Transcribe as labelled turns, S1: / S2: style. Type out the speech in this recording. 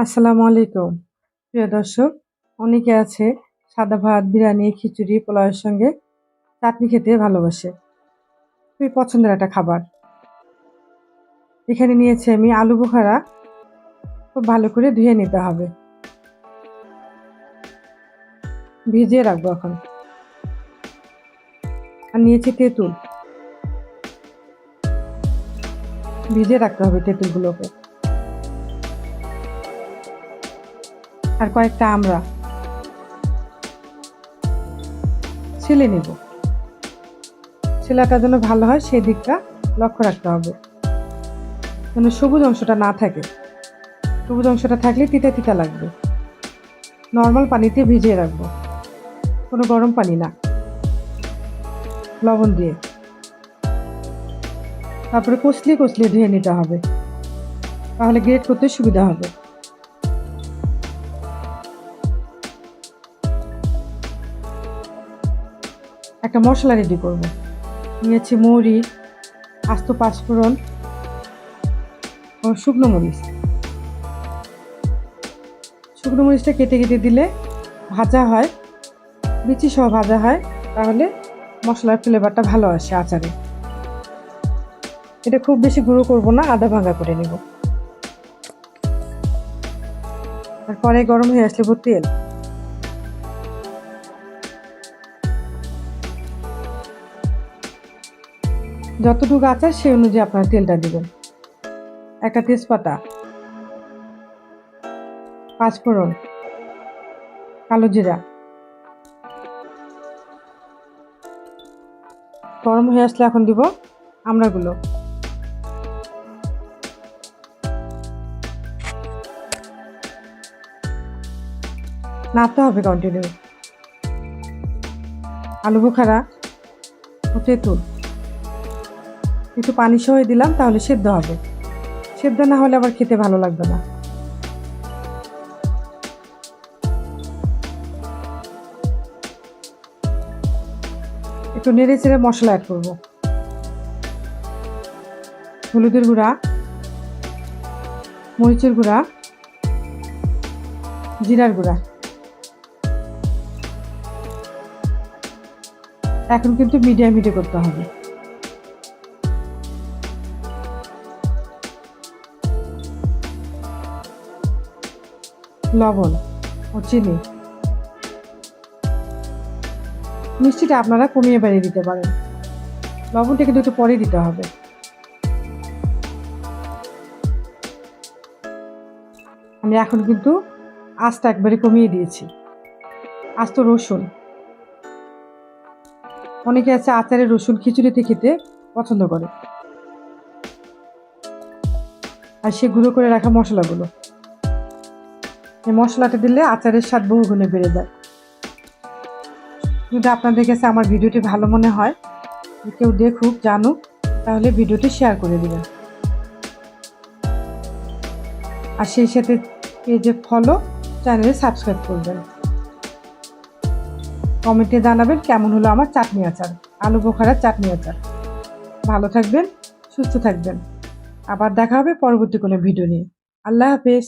S1: আসসালামু আলাইকুম। প্রিয় দর্শক, অনেকে আছে সাদা ভাত, বিরিয়ানি, খিচুড়ি, পোলাওয়ের সঙ্গে চাটনি খেতে ভালোবাসে। খুবই পছন্দের একটা খাবার। এখানে নিয়েছি আমি আলু বোখারা। খুব ভালো করে ধুয়ে নিতে হবে, ভিজিয়ে রাখবো এখন। আর নিয়েছি তেঁতুল, ভিজিয়ে রাখতে হবে তেঁতুলগুলোকে। আর কয়েকটা আমড়া ছিলে নেব। ছেলাটা যেন ভালো হয় সেই দিকটা লক্ষ্য রাখতে হবে, যেন সবুজ অংশটা না থাকে। সবুজ অংশটা থাকলে তিতা তিতা লাগবে। নর্মাল পানিতে ভিজিয়ে রাখবো, কোনো গরম পানি না, লবণ দিয়ে। তারপরে কষলিয়ে কষলিয়ে ধুয়ে নিতে হবে, তাহলে গ্রেট করতে সুবিধা হবে। একটা মশলা রেডি করব। নিয়েছি মৌরি, আস্ত পাঁচফোড়ন ও শুকনো মরিচ। শুকনো মরিচটা কেটে কেটে দিলে ভাজা হয়, বিচি সহ ভাজা হয়, তাহলে মশলার ফ্লেভারটা ভালো আসে আচারে। এটা খুব বেশি গুঁড়ো করব না, আধা ভাঙা করে নেব। তারপরে গরম হয়ে আসলে তেল, যতটুকু আচার সেই অনুযায়ী আপনারা তেলটা দিবেন। একটা তেজপাতা, পাঁচফোড়ন, কালো জিরা। গরম হয়ে আসলে এখন দিব আমড়াগুলো। নাড়তে হবে কন্টিনিউ। আলু বোখারা ও তেঁতুল একটু পানি সহ দিলাম, তাহলে সেদ্ধ হবে। সেদ্ধ না হলে আবার খেতে ভালো লাগবে না। একটু নেড়ে চেড়ে মশলা অ্যাড করব। হলুদের গুঁড়া, মরিচের গুঁড়া, জিরার গুঁড়া। এখন কিন্তু মিডিয়াম হিটে করতে হবে। লবণ ও চিনি। মিষ্টিটা আপনারা কমিয়ে বাড়িয়ে দিতে পারেন। লবণটা কিন্তু একটু পরে দিতে হবে। আমি এখন কিন্তু আঁচটা একবারে কমিয়ে দিয়েছি। আস্ত রসুন, অনেকে আছে আচারে রসুন খিচুড়িতে খেতে পছন্দ করে। আর সে গুঁড়ো করে রাখা মশলাগুলো, এই মশলাটা দিলে আচারের স্বাদ বহুগুণে বেড়ে যায়। যদি আপনাদের কাছে আমার ভিডিওটি ভালো মনে হয়, কেউ দেখুক জানুক, তাহলে ভিডিওটি শেয়ার করে দিবেন। আর সেই সাথে পেজে ফলো, চ্যানেলে সাবস্ক্রাইব করবেন। কমেন্টে জানাবেন কেমন হলো আমার চাটনি আচার, আলু বোখারার চাটনি আচার। ভালো থাকবেন, সুস্থ থাকবেন। আবার দেখা হবে পরবর্তী কোনো ভিডিও নিয়ে। আল্লাহ হাফেজ।